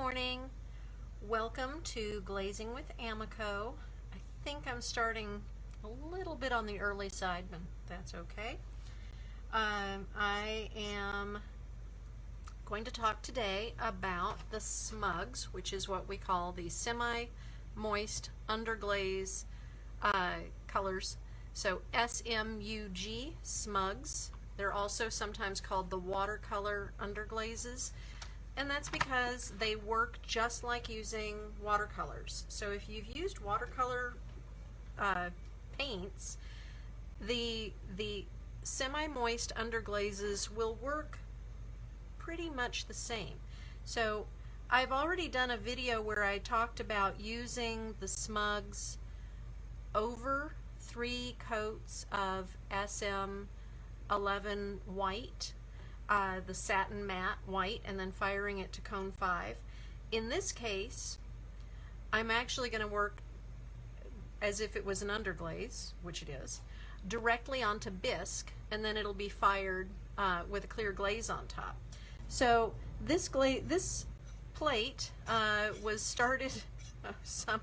morning. Welcome to Glazing with Amako. I think I'm starting a little bit on the early side, but that's okay. I am going to talk today about the smugs, which is what we call the semi-moist underglaze colors. So SMUG, smugs. They're also sometimes called the watercolor underglazes. And that's because they work just like using watercolors. So if you've used watercolor paints, the semi-moist underglazes will work pretty much the same. So I've already done a video where I talked about using the smugs over 3 coats of SM11 white, the satin matte white, and then firing it to cone 5. In this case, I'm actually going to work as if it was an underglaze, which it is, directly onto bisque, and then it'll be fired with a clear glaze on top. So this plate was started some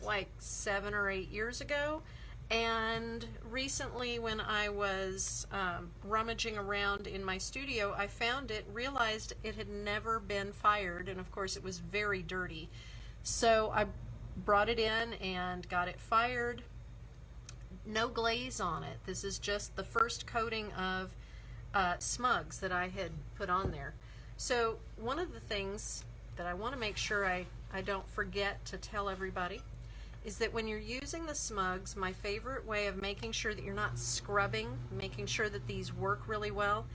like 7 or 8 years ago. And recently when I was rummaging around in my studio, I found it, realized it had never been fired, and of course it was very dirty. So I brought it in and got it fired. No glaze on it. This is just the first coating of smugs that I had put on there. So one of the things that I want to make sure I don't forget to tell everybody is that when you're using the smugs, my favorite way of making sure that you're not scrubbing, making sure that these work really well,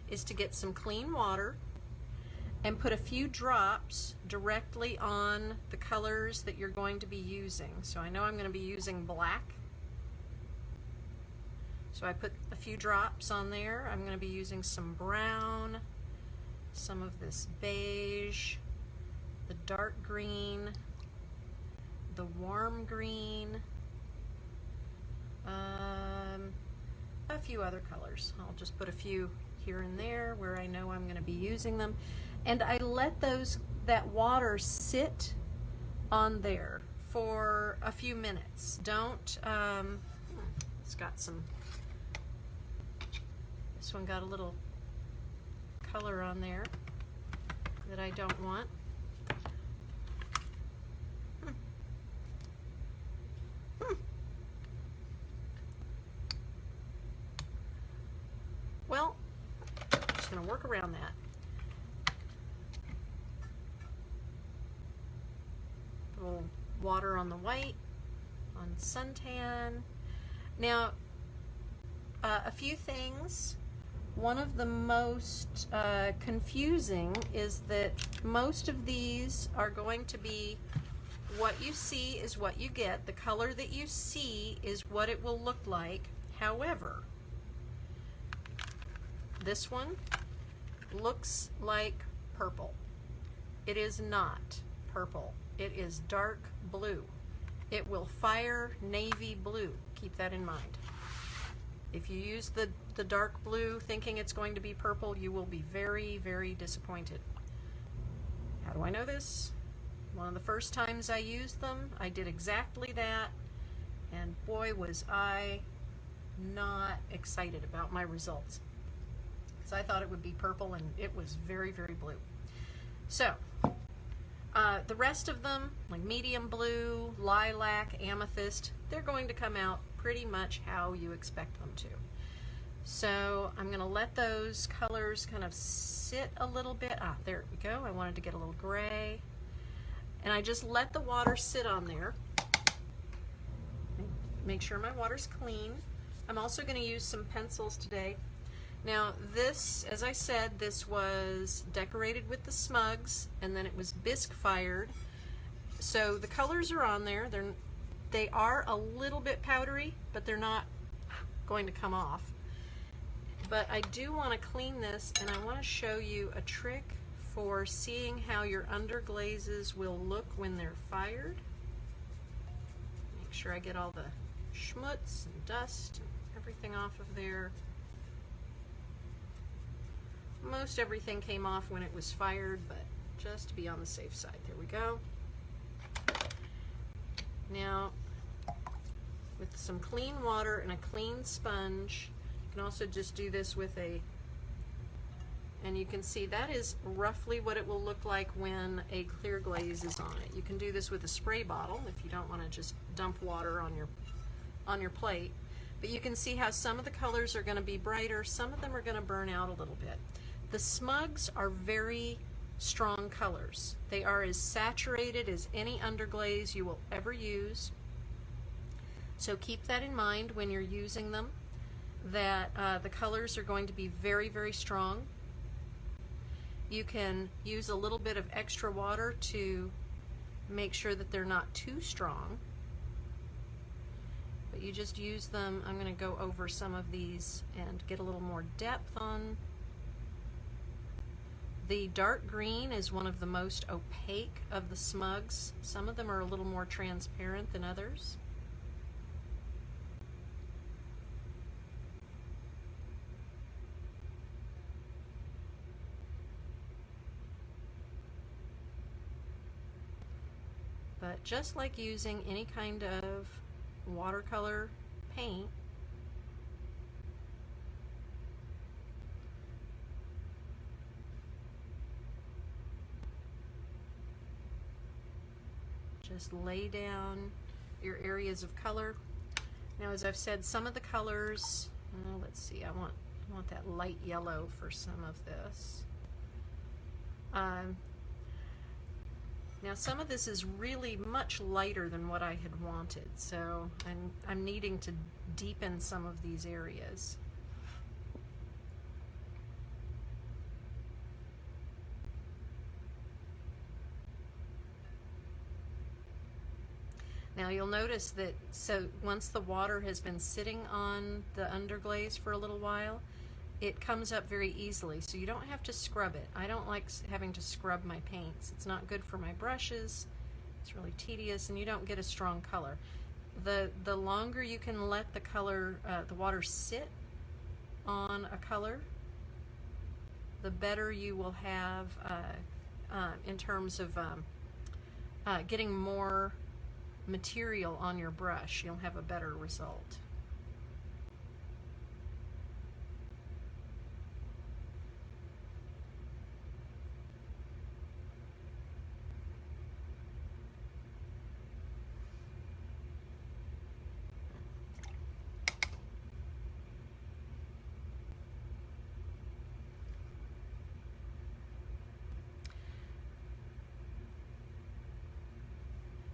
is to get some clean water and put a few drops directly on the colors that you're going to be using. So I know I'm going to be using black. So I put a few drops on there. I'm going to be using some brown, some of this beige, the dark green, the warm green, a few other colors. I'll just put a few here and there where I know I'm going to be using them. And I let that water sit on there for a few minutes. Don't, it's got some, this one got a little color on there that I don't want. Well, I'm just going to work around that. A little water on the white, on suntan. Now, a few things. One of the most confusing is that most of these are going to be what you see is what you get. The color that you see is what it will look like. However, this one looks like purple. It is not purple. It is dark blue. It will fire navy blue. Keep that in mind. If you use the dark blue thinking it's going to be purple, you will be very, very disappointed. How do I know this? One of the first times I used them, I did exactly that, and boy was I not excited about my results. So I thought it would be purple, and it was very, very blue. So the rest of them, like medium blue, lilac, amethyst, they're going to come out pretty much how you expect them to. So I'm going to let those colors kind of sit a little bit. Ah, there we go. I wanted to get a little gray. And I just let the water sit on there. Make sure my water's clean. I'm also going to use some pencils today. Now this, as I said, this was decorated with the smugs, and then it was bisque fired. So the colors are on there. They are a little bit powdery, but they're not going to come off. But I do want to clean this, and I want to show you a trick for seeing how your underglazes will look when they're fired. Make sure I get all the schmutz and dust and everything off of there. Most everything came off when it was fired, but just to be on the safe side. There we go. Now, with some clean water and a clean sponge, you can also just do this with and you can see that is roughly what it will look like when a clear glaze is on it. You can do this with a spray bottle if you don't want to just dump water on your plate. But you can see how some of the colors are going to be brighter, some of them are going to burn out a little bit. The smugs are very strong colors. They are as saturated as any underglaze you will ever use. So keep that in mind when you're using them, that the colors are going to be very, very strong. You can use a little bit of extra water to make sure that they're not too strong. But you just use them. I'm going to go over some of these and get a little more depth on. The dark green is one of the most opaque of the smugs. Some of them are a little more transparent than others. But just like using any kind of watercolor paint, just lay down your areas of color. Now, as I've said, some of the colors, let's see, I want that light yellow for some of this. Now, some of this is really much lighter than what I had wanted, so I'm needing to deepen some of these areas. Now you'll notice that, so once the water has been sitting on the underglaze for a little while, it comes up very easily, so you don't have to scrub it. I don't like having to scrub my paints. It's not good for my brushes. It's really tedious, and you don't get a strong color. The longer you can let the color, the water sit on a color, the better you will have in terms of getting more material on your brush. You'll have a better result.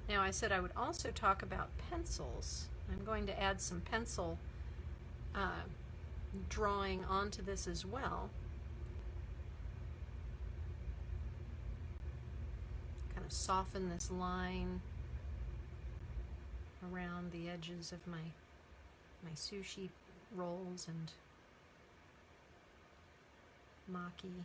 Now, I said I would also talk about pencils. I'm going to add some pencil drawing onto this as well. Kind of soften this line around the edges of my sushi rolls and maki.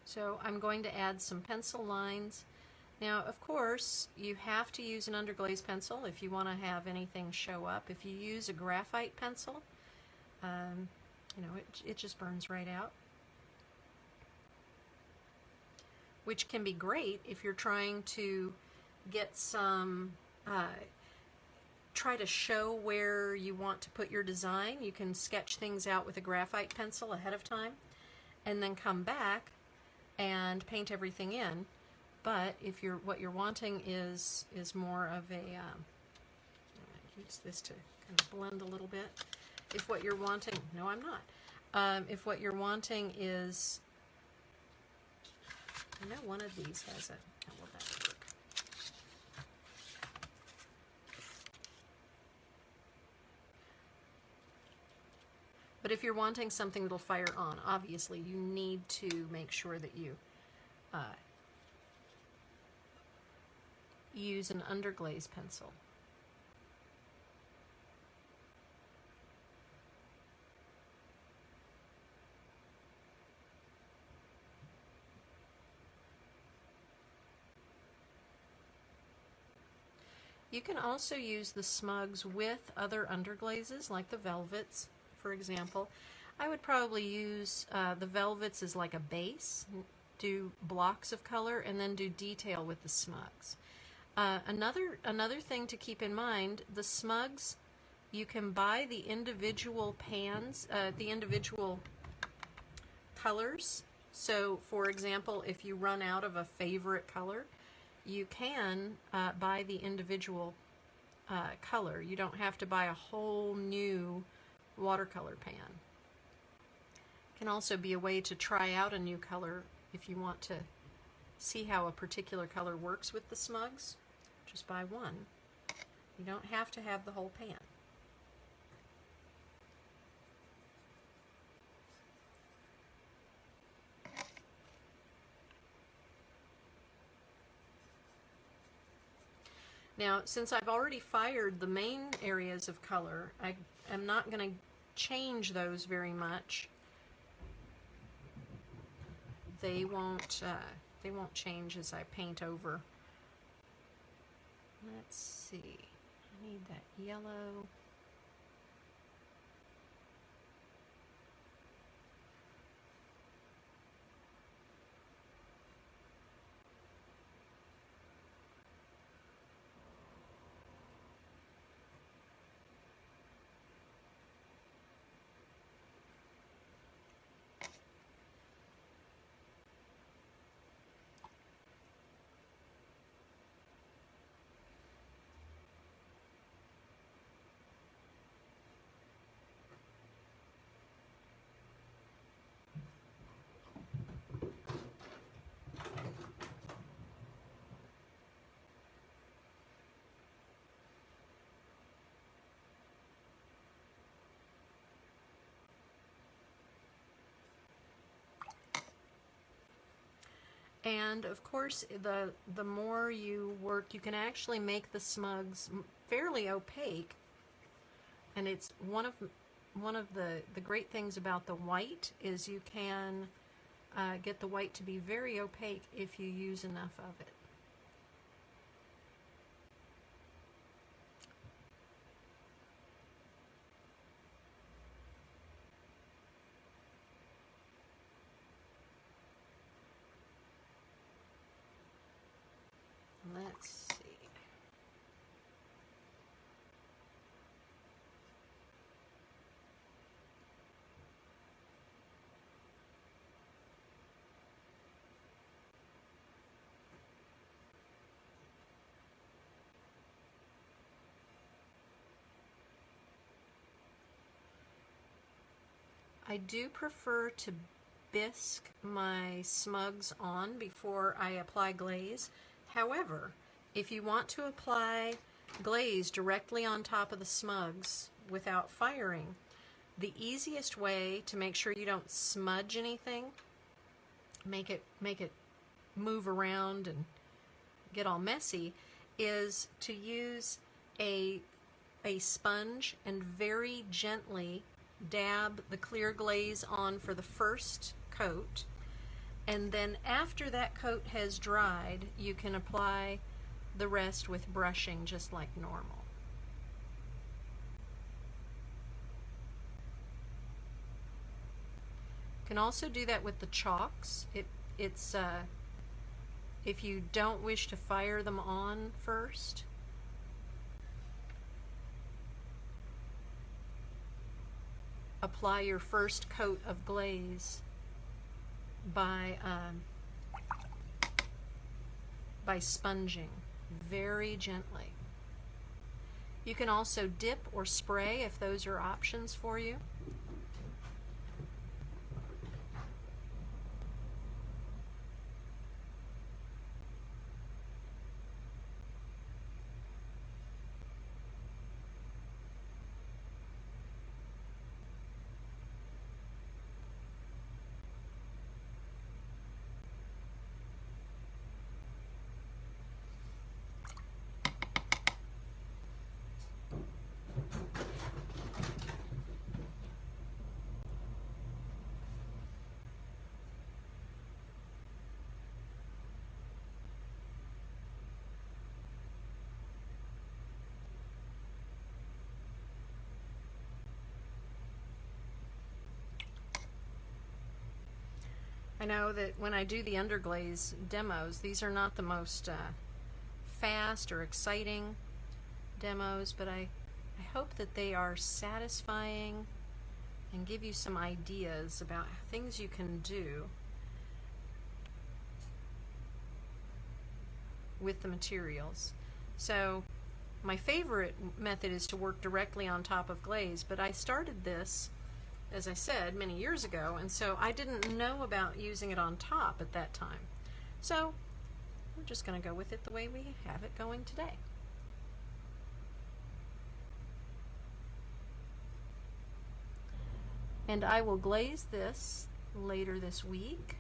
So I'm going to add some pencil lines. Now, of course, you have to use an underglaze pencil if you want to have anything show up. If you use a graphite pencil, you know, it just burns right out. Which can be great if you're trying to get some, try to show where you want to put your design. You can sketch things out with a graphite pencil ahead of time and then come back and paint everything in. But if what you're wanting is more of a, use this to kind of blend a little bit. If what you're wanting, no, I'm not. If what you're wanting is, I know one of these has a, how will that work? But if you're wanting something that'll fire on, obviously you need to make sure that you use an underglaze pencil. You can also use the smugs with other underglazes, like the velvets, for example. I would probably use the velvets as like a base, do blocks of color, and then do detail with the smugs. Another thing to keep in mind, the smugs, you can buy the individual pans, the individual colors. So, for example, if you run out of a favorite color, you can buy the individual color. You don't have to buy a whole new watercolor pan. It can also be a way to try out a new color if you want to see how a particular color works with the smugs. Just buy one. You don't have to have the whole pan. Now, since I've already fired the main areas of color, I am not going to change those very much. They won't change as I paint over. Let's see. I need that yellow. And of course, the more you work, you can actually make the smugs fairly opaque. And it's one of the great things about the white is you can get the white to be very opaque if you use enough of it. Let's see. I do prefer to bisque my smugs on before I apply glaze. However, if you want to apply glaze directly on top of the smugs without firing, the easiest way to make sure you don't smudge anything, make it move around and get all messy, is to use a sponge and very gently dab the clear glaze on for the first coat, and then after that coat has dried, you can apply the rest with brushing just like normal. You can also do that with the chalks. It's if you don't wish to fire them on first, apply your first coat of glaze by sponging very gently. You can also dip or spray if those are options for you. know that when I do the underglaze demos, these are not the most fast or exciting demos, but I hope that they are satisfying and give you some ideas about things you can do with the materials. So my favorite method is to work directly on top of glaze, but I started this, as I said, many years ago, and so I didn't know about using it on top at that time. So we're just going to go with it the way we have it going today. And I will glaze this later this week,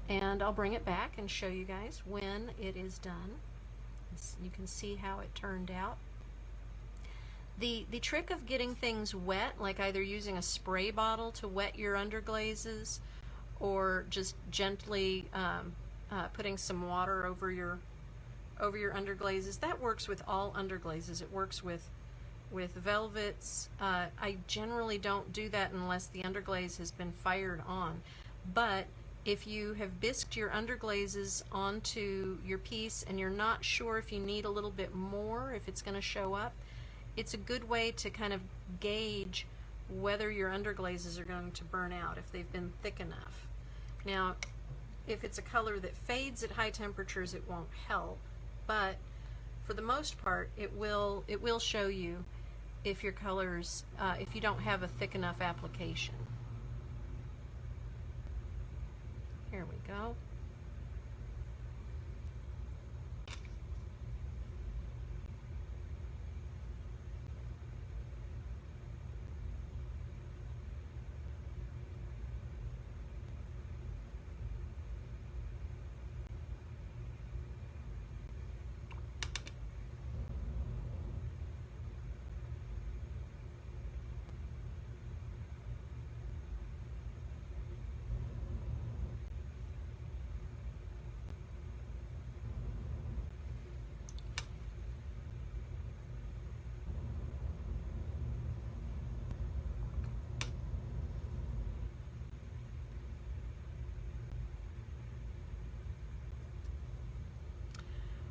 and I'll bring it back and show you guys when it is done. You can see how it turned out. The trick of getting things wet, like either using a spray bottle to wet your underglazes or just gently putting some water over your underglazes, that works with all underglazes. It works with velvets. I generally don't do that unless the underglaze has been fired on. But if you have bisked your underglazes onto your piece and you're not sure if you need a little bit more, if it's going to show up, it's a good way to kind of gauge whether your underglazes are going to burn out, if they've been thick enough. Now, if it's a color that fades at high temperatures, it won't help, but for the most part, it will show you if your colors, if you don't have a thick enough application. Here we go.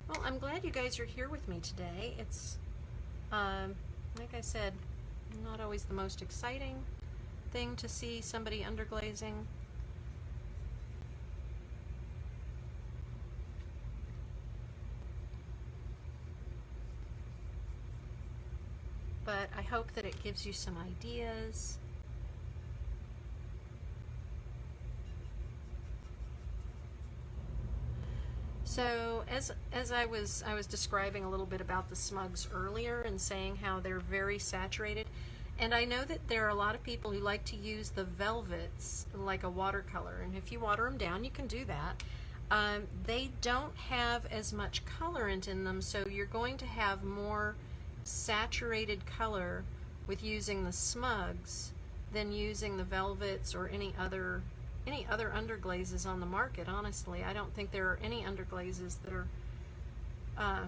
Well, I'm glad you guys are here with me today. It's, like I said, not always the most exciting thing to see somebody underglazing. But I hope that it gives you some ideas. So as I was describing a little bit about the smugs earlier and saying how they're very saturated, and I know that there are a lot of people who like to use the velvets like a watercolor, and if you water them down, you can do that. They don't have as much colorant in them, so you're going to have more saturated color with using the smugs than using the velvets or any other underglazes on the market. Honestly, I don't think there are any underglazes that are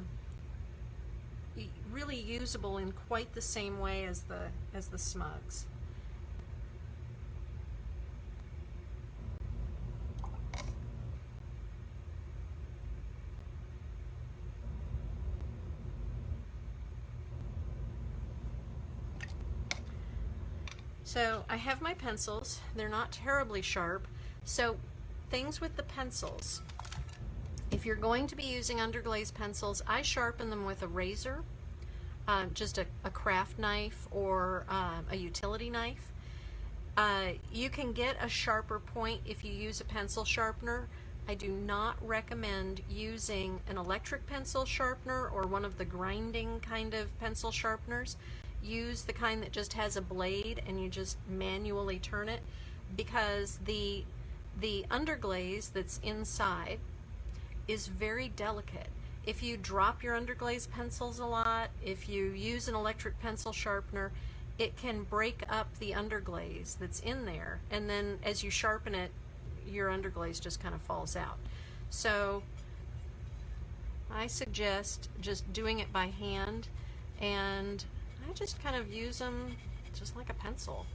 really usable in quite the same way as the smugs. So I have my pencils. They're not terribly sharp. So things with the pencils. If you're going to be using underglaze pencils, I sharpen them with a razor, just a craft knife or a utility knife. You can get a sharper point if you use a pencil sharpener. I do not recommend using an electric pencil sharpener or one of the grinding kind of pencil sharpeners. Use the kind that just has a blade and you just manually turn it, because the underglaze that's inside is very delicate. If you drop your underglaze pencils a lot, if you use an electric pencil sharpener, it can break up the underglaze that's in there, and then as you sharpen it, your underglaze just kind of falls out. So I suggest just doing it by hand, and I just kind of use them just like a pencil.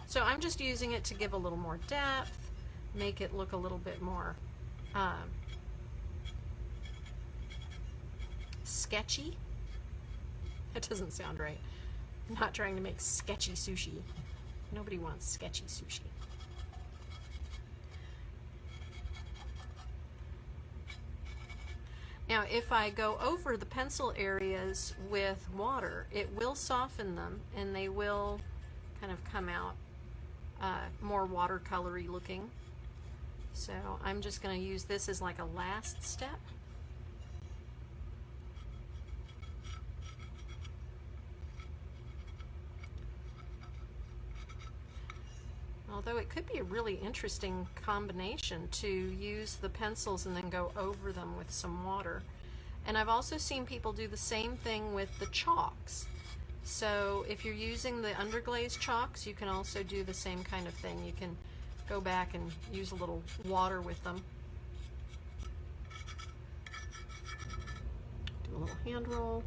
So I'm just using it to give a little more depth, make it look a little bit more sketchy. That doesn't sound right. I'm not trying to make sketchy sushi. Nobody wants sketchy sushi. Now, if I go over the pencil areas with water, it will soften them and they will kind of come out more watercolory looking. So I'm just going to use this as like a last step. Although it could be a really interesting combination to use the pencils and then go over them with some water. And I've also seen people do the same thing with the chalks. So if you're using the underglaze chalks, you can also do the same kind of thing. You can go back and use a little water with them. Do a little hand roll.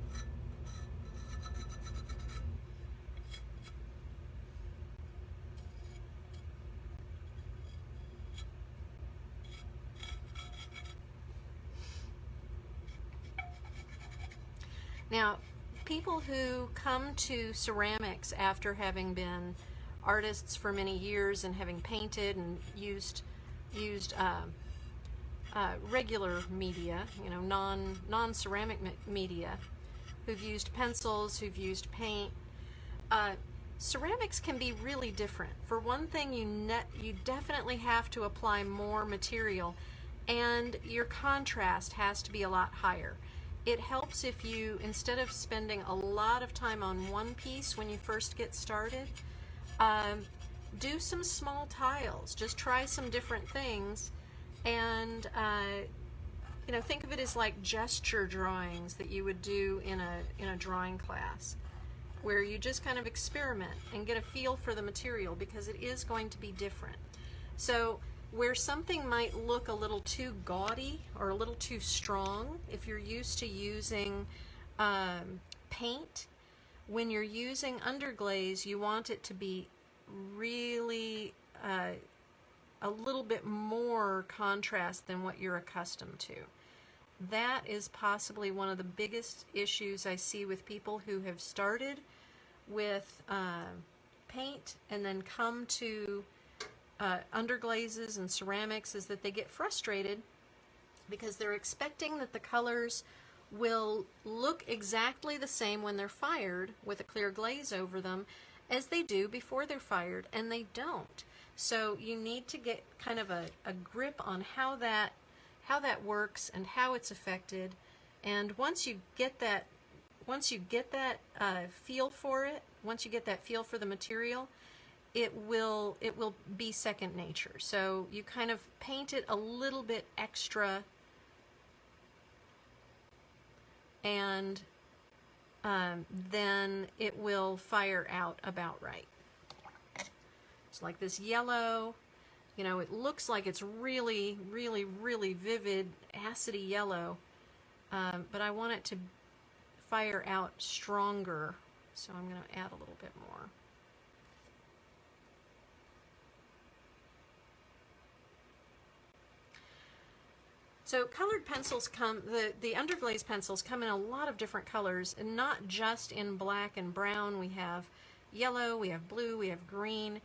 Now, people who come to ceramics after having been artists for many years and having painted and used regular media, you know, non-ceramic media, who've used pencils, who've used paint, ceramics can be really different. For one thing, you definitely have to apply more material, and your contrast has to be a lot higher. It helps if you, instead of spending a lot of time on one piece when you first get started, do some small tiles. Just try some different things, and you know, think of it as like gesture drawings that you would do in a drawing class, where you just kind of experiment and get a feel for the material, because it is going to be different. So where something might look a little too gaudy or a little too strong, if you're used to using paint, when you're using underglaze, you want it to be really a little bit more contrast than what you're accustomed to. That is possibly one of the biggest issues I see with people who have started with paint and then come to underglazes and ceramics, is that they get frustrated because they're expecting that the colors will look exactly the same when they're fired with a clear glaze over them as they do before they're fired, and they don't. So you need to get kind of a grip on how that works and how it's affected. And once you get that feel for it, once you get that feel for the material, it will be second nature. So you kind of paint it a little bit extra, and then it will fire out about right. It's like this yellow, you know, it looks like it's really, really, really vivid, acidy yellow, but I want it to fire out stronger, so I'm going to add a little bit more. So colored pencils come, the underglaze pencils come in a lot of different colors, and not just in black and brown. We have yellow, we have blue, we have green.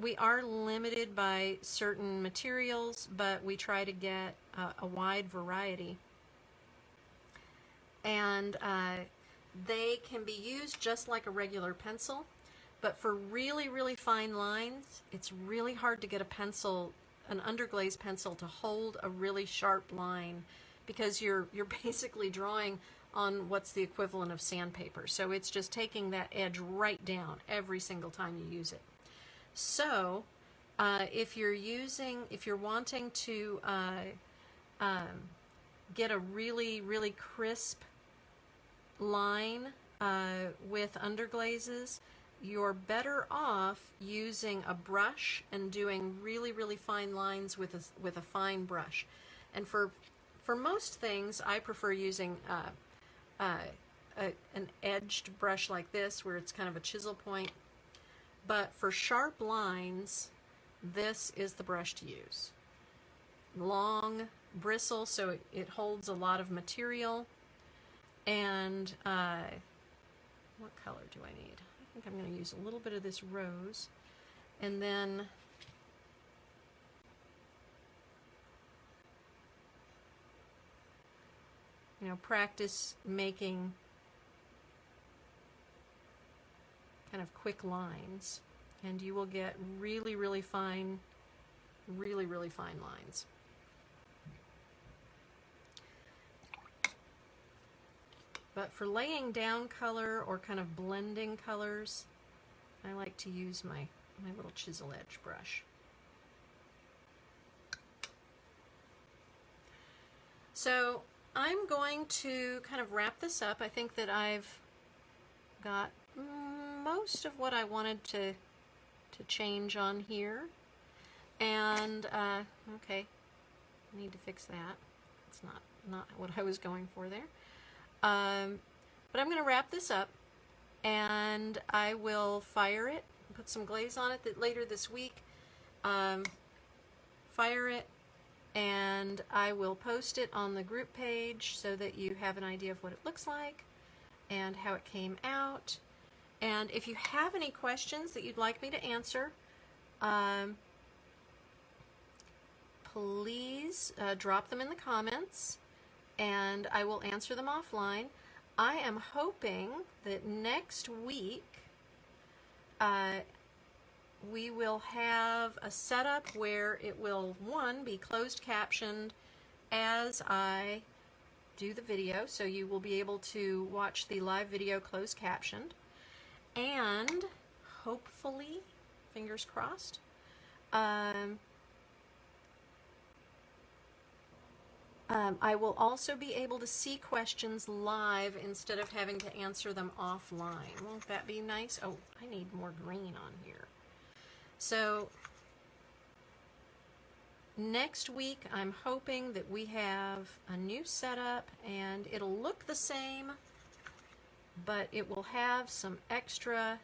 We are limited by certain materials, but we try to get a wide variety. And they can be used just like a regular pencil, but for really, really fine lines, it's really hard to get a pencil, an underglaze pencil, to hold a really sharp line, because you're basically drawing on what's the equivalent of sandpaper. So it's just taking that edge right down every single time you use it. So if you're wanting to get a really, really crisp line with underglazes, you're better off using a brush and doing really, really fine lines with a fine brush. And for most things, I prefer using an edged brush like this, where it's kind of a chisel point. but for sharp lines, this is the brush to use. Long bristle, so it holds a lot of material. And what color do I need? I think I'm going to use a little bit of this rose, and then practice making kind of quick lines, and you will get really, really fine lines. But for laying down color or kind of blending colors, I like to use my little chisel edge brush. So I'm going to kind of wrap this up. I think that I've got most of what I wanted to change on here. And, okay, I need to fix that. It's not what I was going for there. But I'm going to wrap this up, and I will fire it, put some glaze on it later this week, fire it, and I will post it on the group page so that you have an idea of what it looks like and how it came out. And if you have any questions that you'd like me to answer, please drop them in the comments, and I will answer them offline. I am hoping that next week we will have a setup where it will, one, be closed captioned as I do the video, so you will be able to watch the live video closed captioned, and hopefully, fingers crossed, I will also be able to see questions live instead of having to answer them offline. Won't that be nice? Oh, I need more green on here. So next week, I'm hoping that we have a new setup, and it'll look the same, but it will have some extra,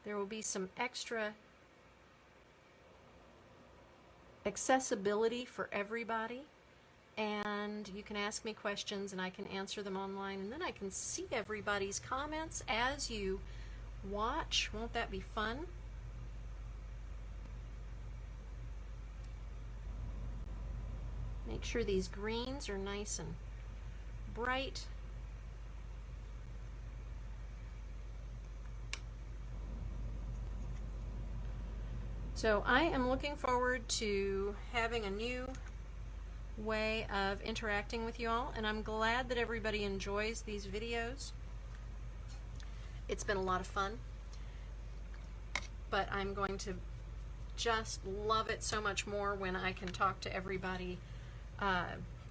there will be some extra accessibility for everybody, and you can ask me questions and I can answer them online, and then I can see everybody's comments as you watch. Won't that be fun? Make sure these greens are nice and bright. So I am looking forward to having a new way of interacting with you all, and I'm glad that everybody enjoys these videos. It's been a lot of fun, but I'm going to just love it so much more when I can talk to everybody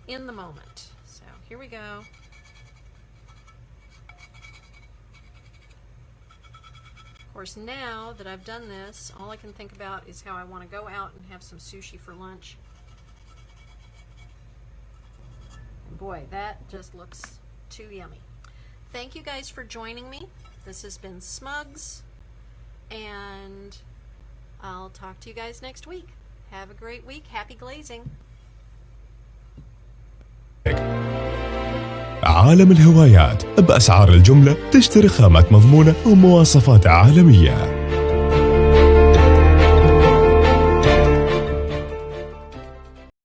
in the moment. So here we go. Of course, now that I've done this, all I can think about is how I want to go out and have some sushi for lunch. And boy, that just looks too yummy. Thank you guys for joining me. This has been Smugs, and I'll talk to you guys next week. Have a great week. Happy glazing. عالم الهوايات بأسعار الجملة، تشتري خامات مضمونة ومواصفات عالمية.